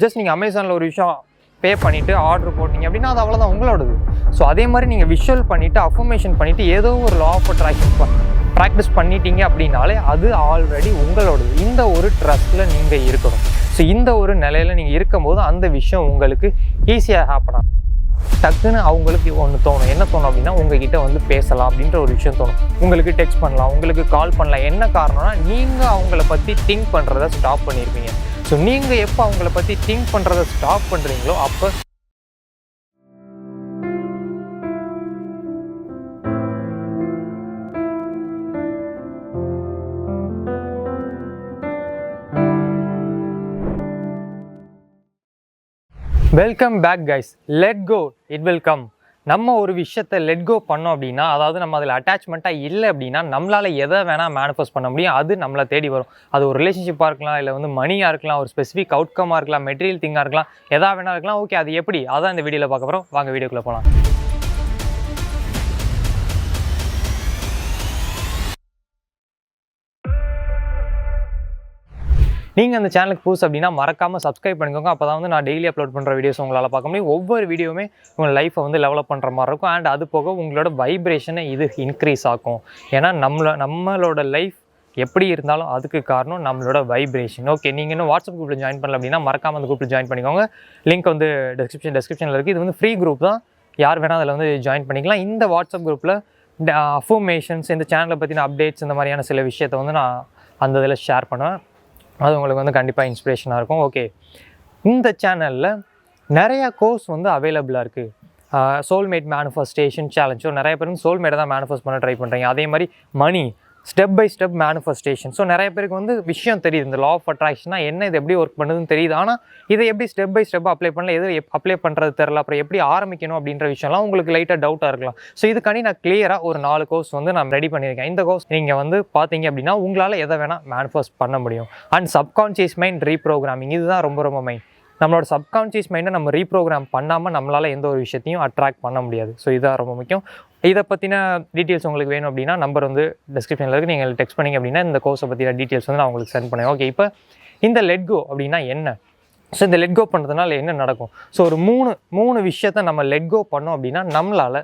Just நீங்கள் அமேசானில் ஒரு விஷயம் பே பண்ணிவிட்டு ஆர்டர் போட்டிங்க அப்படின்னா அது அவ்வளோதான் உங்களோடது. ஸோ அதே மாதிரி நீங்கள் விஷுவல் பண்ணிவிட்டு அஃபர்மேஷன் பண்ணிவிட்டு ஏதோ ஒரு லா ஆஃப் அட்ராக்ஷன் ப்ராக்டிஸ் பண்ணிட்டீங்க அப்படின்னாலே அது ஆல்ரெடி உங்களோடது. இந்த ஒரு ட்ரஸ்ட்டில் நீங்கள் இருக்கணும். ஸோ இந்த ஒரு நிலையில் நீங்கள் இருக்கும்போது அந்த விஷயம் உங்களுக்கு ஈஸியாக ஹேப்பன் ஆகும். டக்குன்னு அவங்களுக்கு ஒன்று தோணும். என்ன தோணும் அப்படின்னா உங்ககிட்ட வந்து பேசலாம் அப்படின்ற ஒரு விஷயம் தோணும். உங்களுக்கு டெக்ஸ்ட் பண்ணலாம், உங்களுக்கு கால் பண்ணலாம். என்ன காரணம்னா நீங்கள் அவங்கள பற்றி திங்க் பண்ணுறதை ஸ்டாப் பண்ணியிருப்பீங்க. ஸோ நீங்கள் எப்போ அவங்கள பற்றி திங்க் பண்ணுறதை ஸ்டாப் பண்ணுறீங்களோ அப்போ welcome back guys. Let go it will come. நம்ம ஒரு விஷயத்தை லெட் கோ பண்ணோம் அப்படின்னா, அதாவது நம்ம அதில் அட்டாச்மெண்ட்டாக இல்லை அப்படின்னா நம்மளால் எதை வேணால் மேனிஃபெஸ்ட் பண்ண முடியும். அது நம்மளை தேடி வரும். அது ஒரு ரிலேஷன்ஷிப்பாக இருக்கலாம், இல்லை வந்து மணியாக இருக்கலாம், ஒரு ஸ்பெசிஃபிக் அவுட்கமாக இருக்கலாம், மெட்டீரியல் திங்காக இருக்கலாம், எதா வேணா இருக்கலாம். ஓகே, அது எப்படி அதான் இந்த வீடியோவில் பார்க்க போகிறோம். வாங்க வீடியோக்குள்ளே போகலாம். நீங்கள் அந்த சேனலுக்கு புதுசு அப்படின்னா மறக்காமல் சப்ஸ்கிரைப் பண்ணிக்கோங்க. அப்போ தான் வந்து நான் டெய்லி அப்லோட் பண்ணுற வீடியோஸ் உங்களால் பார்க்க முடியும். ஒவ்வொரு வீடியோவுமே உங்கள் லைஃப்பை வந்து டெவலப் பண்ணுற மாதிரி இருக்கும். அண்ட் அது போக உங்களோட வைப்ரேஷனை இது இன்க்ரீஸ் ஆகும். ஏன்னா நம்மளோட லைஃப் எப்படி இருந்தாலும் அதுக்கு காரணம் நம்மளோட வைப்ரேஷன். ஓகே, நீங்கள் இன்னும் வாட்ஸ்அப் குரூப்பில் ஜாயின் பண்ணல அப்படின்னா மறக்காமல் அந்த குரூப்பில் ஜாயின் பண்ணிக்கோங்க. லிங்க் வந்து டிஸ்கிரிப்ஷனில் இருக்குது. இது வந்து ஃப்ரீ குரூப் தான், யார் வேணால் அதில் வந்து ஜாயின் பண்ணிக்கலாம். இந்த வாட்ஸ்அப் குரூப்பில் அஃபர்மேஷன்ஸ், இந்த சேனலை பற்றின அப்டேட்ஸ், இந்த மாதிரியான சில விஷயத்தை வந்து நான் அந்த இதில் ஷேர் பண்ணுவேன். அது உங்களுக்கு வந்து கண்டிப்பாக இன்ஸ்பிரேஷனாக இருக்கும். ஓகே, இந்த சேனலில் நிறையா கோர்ஸ் வந்து அவைலபிளாக இருக்குது. Soulmate manifestation challenge. ஸோ நிறைய பேர் வந்து சோல்மேட்டை தான் மேனிஃபெஸ்ட் பண்ண ட்ரை பண்ணுறீங்க. அதே மாதிரி money step by step manifestation. So நிறைய பேருக்கு வந்து விஷயம் தெரியுது, இந்த லா ஆஃப் அட்ராக்ஷனா என்ன, இது எப்படி ஒர்க் பண்ணுதுன்னு தெரியுது. ஆனால் இதை எப்படி ஸ்டெப் பை ஸ்டெப் அப்ளை பண்ணல, எது அப்ளை பண்ணுறது தெரில, அப்புறம் எப்படி ஆரம்பிக்கணும் அப்படின்ற விஷயம்லாம் உங்களுக்கு லைட்டாக டவுட்டாக இருக்கலாம். ஸோ இதுக்காண்டி நான் கிளியராக ஒரு 4 கோர்ஸ் வந்து நான் ரெடி பண்ணியிருக்கேன். இந்த கோர்ஸ் நீங்கள் வந்து பார்த்தீங்க அப்படின்னா உங்களால் எதை வேணால் மேனிஃபெஸ்ட் பண்ண முடியும். அண்ட் சப்கான்ஷியஸ் மைண்ட் ரீப்ரோக்ராமிங், இதுதான் ரொம்ப ரொம்ப மெயின். நம்மளோட சப்கான்ஷியஸ் மைண்டை நம்ம ரீப்ரோக்ராம் பண்ணாமல் நம்மளால் எந்த ஒரு விஷயத்தையும் அட்ராக்ட் பண்ண முடியாது. ஸோ இதுதான் ரொம்ப முக்கியம். இதை பற்றின டீட்டெயில்ஸ் உங்களுக்கு வேணும் அப்படின்னா நம்பர் வந்து டிஸ்கிரிப்ஷனில் இருக்குது. நீங்கள் டெக்ஸ்ட் பண்ணிங்க அப்படின்னா இந்த கோர்ஸை பற்றின டீட்டெயில்ஸ் வந்து நான் உங்களுக்கு சென்ட் பண்ணுவேன். ஓகே, இப்போ இந்த லெட் கோ அப்படின்னா என்ன? ஸோ இந்த லெட் கோ பண்ணுறதுனால என்ன நடக்கும்? ஸோ ஒரு மூணு விஷயத்த நம்ம லெட் கோ பண்ணோம் அப்படின்னா நம்மளால்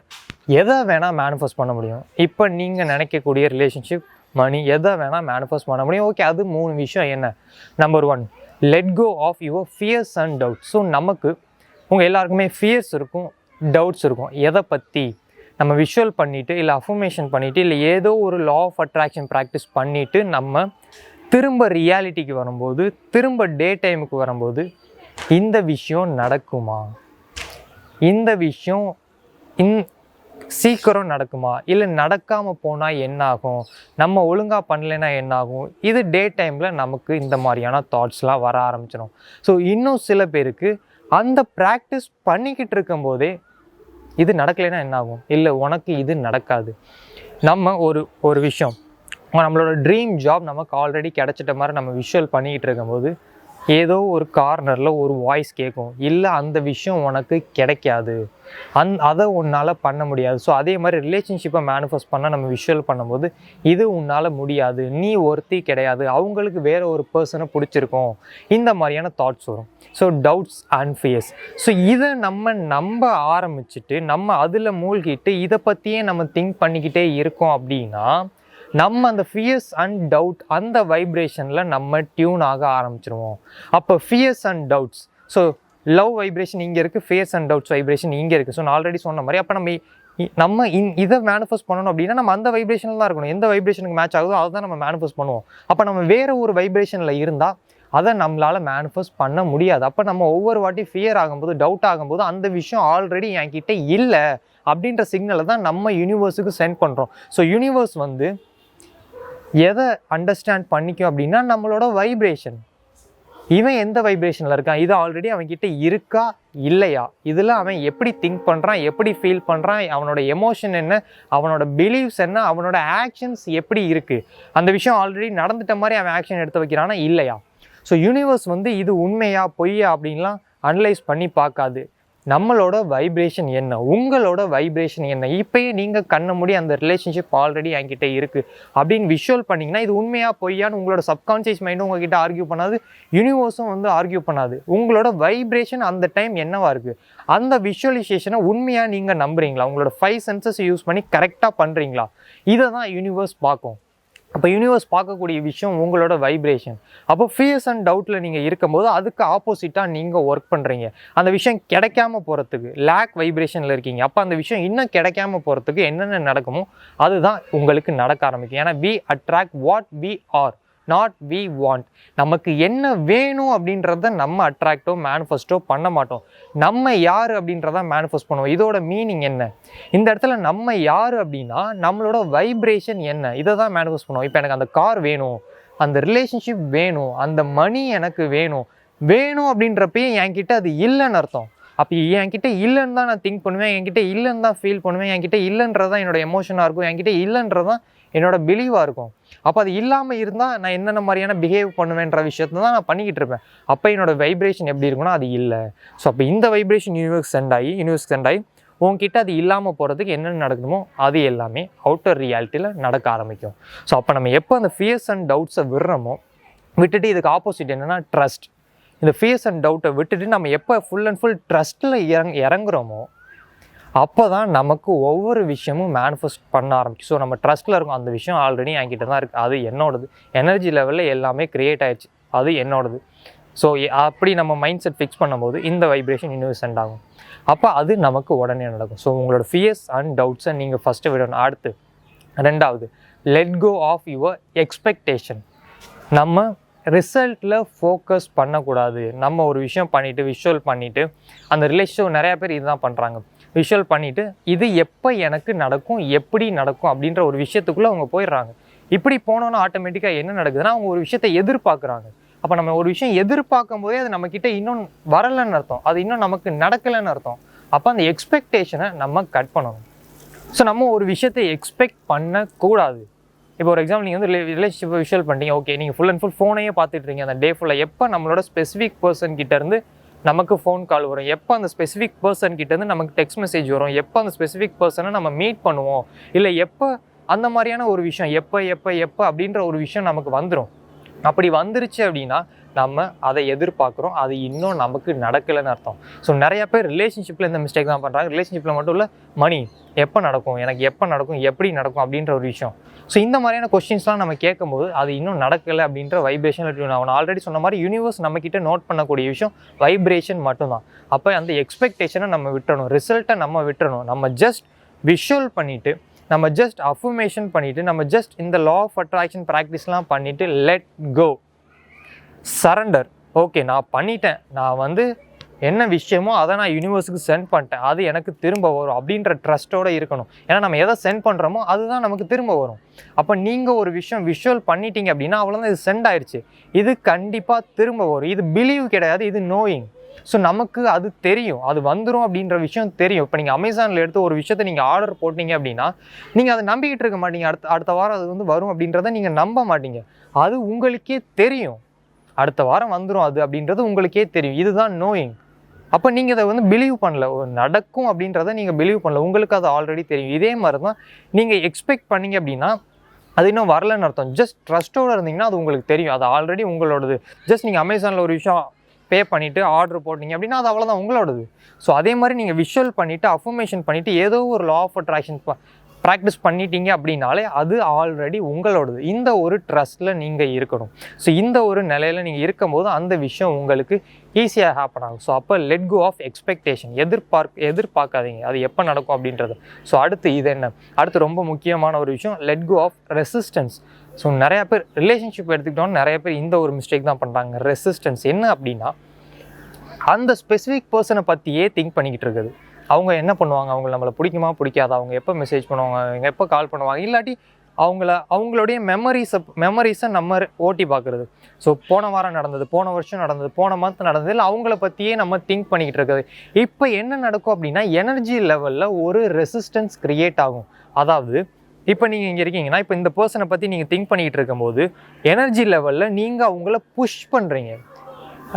எதை வேணால் மேனிஃபெஸ்ட் பண்ண முடியும். இப்போ நீங்கள் நினைக்கக்கூடிய ரிலேஷன்ஷிப், மணி, எதை வேணால் மேனிஃபெஸ்ட் பண்ண முடியும். ஓகே, அது 3 விஷயம் என்ன? Number 1, let go of your fears and doubts. So நமக்கு உங்கள் எல்லாருக்குமே ஃபியர்ஸ் இருக்கும், டவுட்ஸ் இருக்கும். எதை பற்றி நம்ம விஷுவல் பண்ணிவிட்டு, இல்லை அஃபர்மேஷன் பண்ணிவிட்டு, இல்லை ஏதோ ஒரு லா ஆஃப் அட்ராக்ஷன் ப்ராக்டிஸ் பண்ணிவிட்டு நம்ம திரும்ப ரியாலிட்டிக்கு வரும்போது, திரும்ப டே டைமுக்கு வரும்போது இந்த விஷயம் நடக்குமா, இந்த விஷயம் சீக்கிரம் நடக்குமா, இல்லை நடக்காமல் போனால் என்ன ஆகும், நம்ம ஒழுங்காக பண்ணலைன்னா என்ன ஆகும், இது டே டைமில் நமக்கு இந்த மாதிரியான தாட்ஸ்லாம் வர ஆரம்பிச்சிடும். ஸோ இன்னும் சில பேருக்கு அந்த ப்ராக்டிஸ் பண்ணிக்கிட்டு இருக்கும்போதே இது நடக்கலைன்னா என்ன ஆகும், இல்லை உனக்கு இது நடக்காது. நம்ம ஒரு விஷயம், நம்மளோட ட்ரீம் ஜாப் நமக்கு ஆல்ரெடி கிடச்சிட்ட மாதிரி நம்ம விஷுவல் பண்ணிக்கிட்டு இருக்கும்போது ஏதோ ஒரு கார்னரில் ஒரு வாய்ஸ் கேட்கும், இல்லை அந்த விஷயம் உனக்கு கிடைக்காது, அதை உன்னால் பண்ண முடியாது. ஸோ அதே மாதிரி ரிலேஷன்ஷிப்பை மேனிஃபெஸ்ட் பண்ணால் நம்ம விஷுவல் பண்ணும்போது இது உன்னால் முடியாது, நீ ஒருத்தி கிடையாது, அவங்களுக்கு வேறு ஒரு பர்சனை பிடிச்சிருக்கும், இந்த மாதிரியான தாட்ஸ் வரும். So doubts and fears. So இதை நம்ம நம்ப ஆரம்பிச்சுட்டு நம்ம அதில் மூழ்கிட்டு இதை பற்றியே நம்ம திங்க் பண்ணிக்கிட்டே இருக்கோம் அப்படின்னா நம்ம அந்த ஃபியர்ஸ் அண்ட் டவுட் அந்த வைப்ரேஷனில் நம்ம டியூன் ஆக ஆரம்பிச்சிருவோம். அப்போ fears and doubts, so love vibration இங்கே இருக்குது, ஃபியர்ஸ் அண்ட் டவுட்ஸ் வைப்ரேஷன் இங்கே இருக்குது. ஸோ நான் ஆல்ரெடி சொன்ன மாதிரி அப்போ நம்ம இதை மேனிஃபெஸ்ட் பண்ணணும் அப்படின்னா நம்ம அந்த வைப்ரேஷனில் தான் இருக்கணும். எந்த வைப்ரேஷனுக்கு மேட்ச் ஆகுதோ அதை தான் நம்ம மேனிஃபெஸ்ட் பண்ணுவோம். அப்போ நம்ம வேறு ஒரு வைப்ரேஷனில் இருந்தால் அதை நம்மளால் மேனிஃபெஸ்ட் பண்ண முடியாது. அப்போ நம்ம ஒவ்வொரு வாட்டி ஃபியர் ஆகும்போது, டவுட் ஆகும்போது அந்த விஷயம் ஆல்ரெடி என்கிட்ட இல்லை அப்படின்ற சிக்னலை தான் நம்ம யூனிவர்ஸுக்கு சென்ட் பண்ணுறோம். ஸோ யூனிவர்ஸ் வந்து எதை அண்டர்ஸ்டாண்ட் பண்ணிக்கும் அப்படின்னா நம்மளோட வைப்ரேஷன். இவன் எந்த வைப்ரேஷனில் இருக்கான், இது ஆல்ரெடி அவன்கிட்ட இருக்கா இல்லையா, இதில் அவன் எப்படி திங்க் பண்ணுறான், எப்படி ஃபீல் பண்ணுறான், அவனோட எமோஷன் என்ன, அவனோட பிலீவ்ஸ் என்ன, அவனோட ஆக்ஷன்ஸ் எப்படி இருக்குது, அந்த விஷயம் ஆல்ரெடி நடந்துட்ட மாதிரி அவன் ஆக்ஷன் எடுத்து வைக்கிறானா இல்லையா. ஸோ யூனிவர்ஸ் வந்து இது உண்மையா பொய்யா அப்படின்லாம் அனலைஸ் பண்ணி பார்க்காது. நம்மளோட வைப்ரேஷன் என்ன, உங்களோட வைப்ரேஷன் என்ன. இப்போயே நீங்கள் கண்ண மூடி அந்த ரிலேஷன்ஷிப் ஆல்ரெடி என்கிட்ட இருக்குது அப்படின்னு விஷுவல் பண்ணிங்கன்னா இது உண்மையாக பொய்யான்னு உங்களோட சப்கான்ஷியஸ் மைண்டும் உங்ககிட்ட ஆர்கியூ பண்ணாது, யூனிவர்ஸும் வந்து ஆர்கியூ பண்ணாது. உங்களோட வைப்ரேஷன் அந்த டைம் என்னவா இருக்குது, அந்த விஷுவலைசேஷனை உண்மையாக நீங்கள் நம்புறீங்களா, உங்களோட 5 சென்சஸ் யூஸ் பண்ணி கரெக்டாக பண்ணுறீங்களா, இதை தான் யூனிவர்ஸ் பார்க்கும். அப்போ யூனிவர்ஸ் பார்க்கக்கூடிய விஷயம் உங்களோட வைப்ரேஷன். அப்போ ஃபியர்ஸ் அண்ட் டவுட்டில் நீங்கள் இருக்கும்போது அதுக்கு ஆப்போசிட்டாக நீங்கள் ஒர்க் பண்ணுறீங்க. அந்த விஷயம் கிடைக்காம போகிறதுக்கு லேக் வைப்ரேஷனில் இருக்கீங்க. அப்போ அந்த விஷயம் இன்னும் கிடைக்காம போகிறதுக்கு என்னென்ன நடக்குமோ அதுதான் உங்களுக்கு நடக்க ஆரம்பிக்கும். ஏன்னா we attract what we are, not we want. நமக்கு என்ன வேணும் அப்படின்றத நம்ம அட்ராக்டோ மேனிஃபெஸ்டோ பண்ண மாட்டோம். நம்ம யார் அப்படின்றத மேனிஃபெஸ்ட் பண்ணுவோம். இதோட மீனிங் என்ன, இந்த இடத்துல நம்ம யார் அப்படின்னா நம்மளோட வைப்ரேஷன் என்ன, இதை தான் மேனிஃபெஸ்ட் பண்ணுவோம். இப்போ எனக்கு அந்த கார் வேணும், அந்த ரிலேஷன்ஷிப் வேணும், அந்த மணி எனக்கு வேணும் அப்படின்றப்பயே என்கிட்ட அது இல்லைன்னு அர்த்தம். அப்போ என்கிட்ட இல்லைன்னு தான் நான் திங்க் பண்ணுவேன், என்கிட்ட இல்லைன்னு தான் ஃபீல் பண்ணுவேன், என்கிட்ட இல்லைன்றது தான் என்னோட எமோஷனாக இருக்கும், என்கிட்ட இல்லைன்றது தான் என்னோட பிலீவாக இருக்கும். அப்போ அது இல்லாமல் இருந்தால் நான் என்னென்ன மாதிரியான பிஹேவ் பண்ணுவேன்ற விஷயத்தை தான் நான் பண்ணிக்கிட்டு இருப்பேன். அப்போ என்னோட வைப்ரேஷன் எப்படி இருக்குன்னா அது இல்லை. ஸோ அப்போ இந்த வைப்ரேஷன் யூனிவர்ஸ் சென்ட் ஆகி உங்ககிட்ட அது இல்லாமல் போகிறதுக்கு என்னென்ன நடக்கணுமோ அது எல்லாமே அவுட்டர் ரியாலிட்டியில் நடக்க ஆரம்பிக்கும். ஸோ அப்போ நம்ம எப்போ அந்த ஃபியர்ஸ் அண்ட் டவுட்ஸை விட்டுட்டு இதுக்கு ஆப்போசிட் என்னென்னா ட்ரஸ்ட். இந்த ஃபியர்ஸ் அண்ட் டவுட்டை விட்டுட்டு நம்ம எப்போ ஃபுல் அண்ட் ஃபுல் ட்ரஸ்ட்டில் இறங்குறோமோ அப்போ தான் நமக்கு ஒவ்வொரு விஷயமும் மேனிஃபெஸ்ட் பண்ண ஆரம்பிக்கும். ஸோ நம்ம ட்ரஸ்ட்டில் இருக்கும், அந்த விஷயம் ஆல்ரெடி என்கிட்ட தான் இருக்குது, அது என்னோடது, எனர்ஜி லெவலில் எல்லாமே க்ரியேட் ஆகிடுச்சு, அது என்னோடது. ஸோ அப்படி நம்ம மைண்ட் செட் ஃபிக்ஸ் பண்ணும்போது இந்த வைப்ரேஷன் யூனிவர்ஸ் சென்ட் ஆகும். அப்போ அது நமக்கு உடனே நடக்கும். ஸோ உங்களோட ஃபியர்ஸ் அண்ட் டவுட்ஸை நீங்கள் ஃபஸ்ட்டு விடணும். அடுத்து ரெண்டாவது, let go of your expectation. நம்ம ரிசல்ட்டில் ஃபோக்கஸ் பண்ணக்கூடாது. நம்ம ஒரு விஷயம் பண்ணிவிட்டு விஷுவல் பண்ணிவிட்டு அந்த ரிலேஷன் நிறையா பேர் இதுதான் பண்ணுறாங்க. விஷுவல் பண்ணிவிட்டு இது எப்போ எனக்கு நடக்கும், எப்படி நடக்கும் அப்படின்ற ஒரு விஷயத்துக்குள்ளே அவங்க போயிடுறாங்க. இப்படி போனோன்னா ஆட்டோமேட்டிக்காக என்ன நடக்குதுன்னா அவங்க ஒரு விஷயத்தை எதிர்பார்க்குறாங்க. அப்போ நம்ம ஒரு விஷயம் எதிர்பார்க்கும் போதே அது நம்மக்கிட்ட இன்னும் வரலைன்னு அர்த்தம், அது இன்னும் நமக்கு நடக்கலைன்னு அர்த்தம். அப்போ அந்த எக்ஸ்பெக்டேஷனை நம்ம கட் பண்ணணும். ஸோ நம்ம ஒரு விஷயத்தை எக்ஸ்பெக்ட் பண்ணக்கூடாது. இப்போ ஒரு எக்ஸாம்பிள் நீங்கள் வந்து ரிலேஷன்ஷிப்பை விஷுவல் பண்ணிட்டீங்க, ஓகே, நீங்கள் ஃபுல் அண்ட் ஃபுல் ஃபோனையே பார்த்துட்ருக்கீங்க அந்த டே ஃபுல்லாக. எப்போ நம்மளோட ஸ்பெசிஃபிக் பர்சன் கிட்டேருந்து நமக்கு ஃபோன் கால் வரும், எப்போ அந்த ஸ்பெசிஃபிக் பர்சன் கிட்டேருந்து நமக்கு டெக்ஸ்ட் மெசேஜ் வரும், எப்போ அந்த ஸ்பெசிஃபிக் பர்சனை நம்ம மீட் பண்ணுவோம், இல்லை எப்போ அந்த மாதிரியான ஒரு விஷயம் எப்போ அப்படின்ற ஒரு விஷயம் நமக்கு வந்துடும். அப்படி வந்துருச்சு அப்படின்னா நம்ம அதை எதிர்பார்க்குறோம், அது இன்னும் நமக்கு நடக்கலைன்னு அர்த்தம். ஸோ நிறையா பேர் ரிலேஷன்ஷிப்பில் இந்த மிஸ்டேக் தான் பண்ணுறாங்க. ரிலேஷன்ஷிப்பில் மட்டும் இல்லை, மணி எப்போ நடக்கும், எனக்கு எப்போ நடக்கும், எப்படி நடக்கும் அப்படின்ற ஒரு விஷயம். ஸோ இந்த மாதிரியான கொஸ்டின்ஸ்லாம் நம்ம கேட்கும்போது அது இன்னும் நடக்கலை அப்படின்ற வைப்ரேஷனில் டியூன் ஆகணும். ஆல்ரெடி சொன்ன மாதிரி யூனிவர்ஸ் நம்மக்கிட்ட நோட் பண்ணக்கூடிய விஷயம் வைப்ரேஷன் மட்டும்தான். அப்போ அந்த எக்ஸ்பெக்டேஷனை நம்ம விட்டுறணும், ரிசல்ட்டை நம்ம விட்டுறணும். நம்ம ஜஸ்ட் விஷுவல் பண்ணிவிட்டு, நம்ம ஜஸ்ட் அஃபர்மேஷன் பண்ணிவிட்டு, நம்ம ஜஸ்ட் இந்த லா ஆஃப் அட்ராக்ஷன் ப்ராக்டிஸ்லாம் பண்ணிவிட்டு லெட் கோ, சரண்டர். ஓகே, நான் பண்ணிட்டேன், நான் வந்து என்ன விஷயமோ அதை நான் யூனிவர்ஸுக்கு சென்ட் பண்ணிட்டேன், அது எனக்கு திரும்ப வரும் அப்படின்ற ட்ரஸ்ட்டோடு இருக்கணும். ஏன்னா நம்ம எதை சென்ட் பண்ணுறோமோ அதுதான் நமக்கு திரும்ப வரும். அப்போ நீங்கள் ஒரு விஷயம் விஷுவல் பண்ணிட்டீங்க அப்படின்னா அவ்வளோதான், இது சென்ட் ஆயிடுச்சு, இது கண்டிப்பாக திரும்ப வரும். இது பிலீவ் கிடையாது, இது நோயிங். ஸோ நமக்கு அது தெரியும், அது வந்துடும் அப்படின்ற விஷயம் தெரியும். இப்போ நீங்கள் அமேசானில் எடுத்து ஒரு விஷயத்தை நீங்கள் ஆர்டர் போட்டிங்க அப்படின்னா நீங்கள் அதை நம்பிக்கிட்டு இருக்க மாட்டீங்க. அடுத்த வாரம் அது வந்து வரும் அப்படின்றத நீங்கள் நம்ப மாட்டீங்க. அது உங்களுக்கே தெரியும், அடுத்த வாரம் வந்துடும் அது அப்படின்றது உங்களுக்கே தெரியும். இதுதான் நோயிங். அப்போ நீங்கள் அதை வந்து பிலீவ் பண்ணல, நடக்கும் அப்படின்றத நீங்கள் பிலீவ் பண்ணல, உங்களுக்கு அது ஆல்ரெடி தெரியும். இதே மாதிரி தான் நீங்கள் எக்ஸ்பெக்ட் பண்ணீங்க அப்படின்னா அது இன்னும் வரலன்னு அர்த்தம். ஜஸ்ட் ட்ரஸ்ட்டோடு இருந்தீங்கன்னா அது உங்களுக்கு தெரியும், அது ஆல்ரெடி உங்களோடது. ஜஸ்ட் நீங்கள் அமேசானில் ஒரு விஷயம் பே பண்ணிவிட்டு ஆர்டர் போட்டிங்க அப்படின்னா அது அவ்வளோதான் உங்களோடது. ஸோ அதே மாதிரி நீங்கள் விஷுவல் பண்ணிவிட்டு அஃபர்மேஷன் பண்ணிவிட்டு ஏதோ ஒரு லா ஆஃப் அட்ராக்ஷன் ப்ராக்டிஸ் பண்ணிட்டீங்க அப்படின்னாலே அது ஆல்ரெடி உங்களோடது. இந்த ஒரு ட்ரஸ்ட்டில் நீங்கள் இருக்கணும். ஸோ இந்த ஒரு நிலையில் நீங்கள் இருக்கும்போது அந்த விஷயம் உங்களுக்கு ஈஸியாக ஹேப்பன் ஆகும். ஸோ அப்போ லெட் கோ ஆஃப் எக்ஸ்பெக்டேஷன், எதிர்பார்க்காதீங்க அது எப்போ நடக்கும் அப்படின்றது. ஸோ அடுத்து இது என்ன, அடுத்து ரொம்ப முக்கியமான ஒரு விஷயம், let go of resistance. So நிறையா பேர் ரிலேஷன்ஷிப் எடுத்துக்கிட்டோன்னு நிறைய பேர் இந்த ஒரு மிஸ்டேக் தான் பண்ணுறாங்க. ரெசிஸ்டன்ஸ் என்ன அப்படின்னா அந்த ஸ்பெசிஃபிக் பர்சனை பற்றியே திங்க் பண்ணிக்கிட்டு இருக்குது. அவங்க என்ன பண்ணுவாங்க, அவங்க நம்மளை பிடிக்குமா பிடிக்காதா, அவங்க எப்போ மெசேஜ் பண்ணுவாங்க, அவங்க எப்போ கால் பண்ணுவாங்க, இல்லாட்டி அவங்களுடைய மெமரிஸை நம்ம ஓட்டி பார்க்குறது. ஸோ போன வாரம் நடந்தது, போன வருஷம் நடந்தது, போன மந்த் நடந்தது, இல்லை அவங்கள பற்றியே நம்ம திங்க் பண்ணிக்கிட்டு இருக்குது. இப்போ என்ன நடக்கும் அப்படின்னா எனர்ஜி லெவலில் ஒரு ரெசிஸ்டன்ஸ் க்ரியேட் ஆகும். அதாவது இப்போ நீங்கள் இங்கே இருக்கீங்கன்னா இப்போ இந்த பர்சனை பற்றி நீங்கள் திங்க் பண்ணிக்கிட்டு இருக்கும்போது எனர்ஜி லெவலில் நீங்கள் அவங்கள புஷ் பண்ணுறீங்க.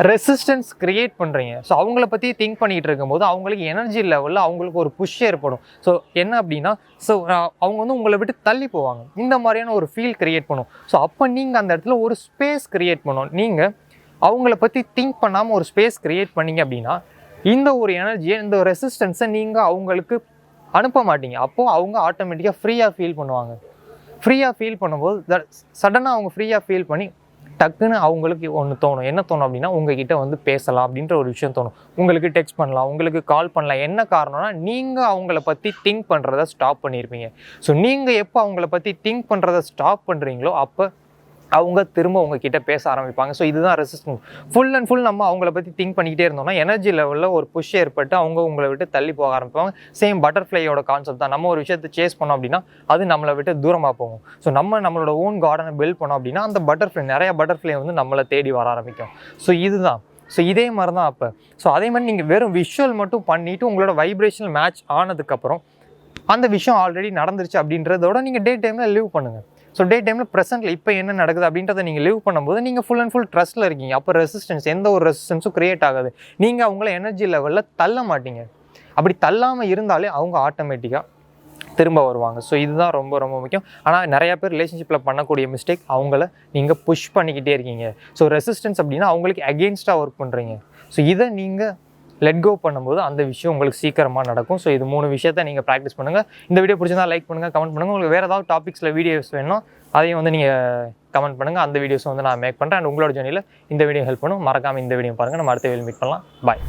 ரெசிஸ்டன்ஸ் கிரியேட் பண்ணுறீங்க. ஸோ அவங்கள பற்றி திங்க் பண்ணிகிட்டு இருக்கும்போது அவங்களுக்கு எனர்ஜி லெவலில் அவங்களுக்கு ஒரு புஷ் ஏற்படும். ஸோ என்ன அப்படின்னா, ஸோ அவங்க வந்து உங்களை விட்டு தள்ளி போவாங்க. இந்த மாதிரியான ஒரு ஃபீல் கிரியேட் பண்ணும். ஸோ அப்போ நீங்கள் அந்த இடத்துல ஒரு ஸ்பேஸ் கிரியேட் பண்ணணும். நீங்கள் அவங்கள பற்றி திங்க் பண்ணாமல் ஒரு ஸ்பேஸ் கிரியேட் பண்ணீங்க அப்படின்னா, இந்த ஒரு எனர்ஜியை, இந்த ரெசிஸ்டன்ஸை நீங்கள் அவங்களுக்கு அனுப்ப மாட்டீங்க. அப்போது அவங்க ஆட்டோமேட்டிக்காக ஃப்ரீயாக ஃபீல் பண்ணுவாங்க. ஃப்ரீயாக ஃபீல் பண்ணும்போது சடனாக அவங்க ஃப்ரீயாக ஃபீல் பண்ணி டக்குன்னு அவங்களுக்கு ஒன்று தோணும். என்ன தோணும் அப்படின்னா, உங்ககிட்ட வந்து பேசலாம் அப்படின்ற ஒரு விஷயம் தோணும். உங்களுக்கு டெக்ஸ்ட் பண்ணலாம், உங்களுக்கு கால் பண்ணலாம். என்ன காரணம்னா, நீங்கள் அவங்கள பற்றி திங்க் பண்ணுறதை ஸ்டாப் பண்ணியிருப்பீங்க. ஸோ நீங்கள் எப்போ அவங்கள பற்றி திங்க் பண்ணுறதை ஸ்டாப் பண்ணுறீங்களோ அப்போ அவங்க திரும்ப உங்ககிட்ட பேச ஆரம்பிப்பாங்க. ஸோ இதுதான் ரெசிஸ்டன்ஸ். ஃபுல் அண்ட் ஃபுல் நம்ம அவங்கள பற்றி திங்க் பண்ணிக்கிட்டே இருந்தோம்னா எனர்ஜி லெவலில் ஒரு புஷ் ஏற்பட்டு அவங்க உங்களை விட்டு தள்ளி போக ஆரம்பிப்பாங்க. சேம் பட்டர்ஃப்ளையோட கான்செப்ட் தான். நம்ம ஒரு விஷயத்தை சேஸ் பண்ணோம் அப்படின்னா அது நம்மளை விட்டு தூரமாக போகும். ஸோ நம்மளோட ஓன் கார்டனை பில்ட் பண்ணோம் அப்படின்னா அந்த நிறைய பட்டர்ஃப்ளை வந்து நம்மளை தேடி வர ஆரம்பிக்கும். ஸோ இதுதான். ஸோ இதே மாதிரி தான் அப்போ. ஸோ அதே மாதிரி நீங்கள் வெறும் விஷுவல் மட்டும் பண்ணிவிட்டு உங்களோட வைப்ரேஷனல் மேட்ச் ஆனதுக்கப்புறம் அந்த விஷயம் ஆல்ரெடி நடந்துருச்சு அப்படின்றதோட நீங்கள் டே டைமில் லிவ் பண்ணுங்கள். ஸோ டே டைமில் ப்ரெசென்ட்டில் இப்போ என்ன நடக்குது அப்படின்றத நீங்கள் லிவ் பண்ணும்போது நீங்கள் ஃபுல் அண்ட் ஃபுல் ட்ரஸ்ட்டில் இருக்கீங்க. அப்போ ரெசிஸ்டன்ஸ், எந்த ஒரு ரெசிஸ்டன்ஸும் க்ரியேட் ஆகாது. நீங்கள் அவங்கள எனர்ஜி லெவலில் தள்ள மாட்டீங்க. அப்படி தள்ளாமல் இருந்தாலே அவங்க ஆட்டோமேட்டிக்காக திரும்ப வருவாங்க. ஸோ இதுதான் ரொம்ப ரொம்ப முக்கியம். ஆனால் நிறையா பேர் ரிலேஷன்ஷிப்பில் பண்ணக்கூடிய மிஸ்டேக், அவங்கள நீங்கள் புஷ் பண்ணிக்கிட்டே இருக்கீங்க. ஸோ ரெசிஸ்டன்ஸ் அப்படின்னா அவங்களுக்கு அகெயின்ஸ்டாக ஒர்க் பண்ணுறீங்க. ஸோ இதை நீங்கள் லெட் கோ பண்ணும்போது அந்த விஷயம் உங்களுக்கு சீக்கிரமாக நடக்கும். ஸோ இது 3 விஷயத்தை நீங்கள் ப்ராக்டிஸ் பண்ணுங்கள். இந்த வீடியோ பிடிச்சிருந்தா லைக் பண்ணுங்கள், கமெண்ட் பண்ணுங்கள். உங்களுக்கு வேறு ஏதாவது டாபிக்ஸில் வீடியோஸ் வேணும் அதையும் வந்து நீங்கள் கமெண்ட் பண்ணுங்கள். அந்த வீடியோஸும் வந்து நான் மேக் பண்ணுறேன். அண்ட் உங்களோட ஜர்னியில் இந்த வீடியோ ஹெல்ப் பண்ணும். மறக்காமல் இந்த வீடியோ பாருங்கள். நம்ம அடுத்த வீடியோ மீட் பண்ணலாம். பாய்.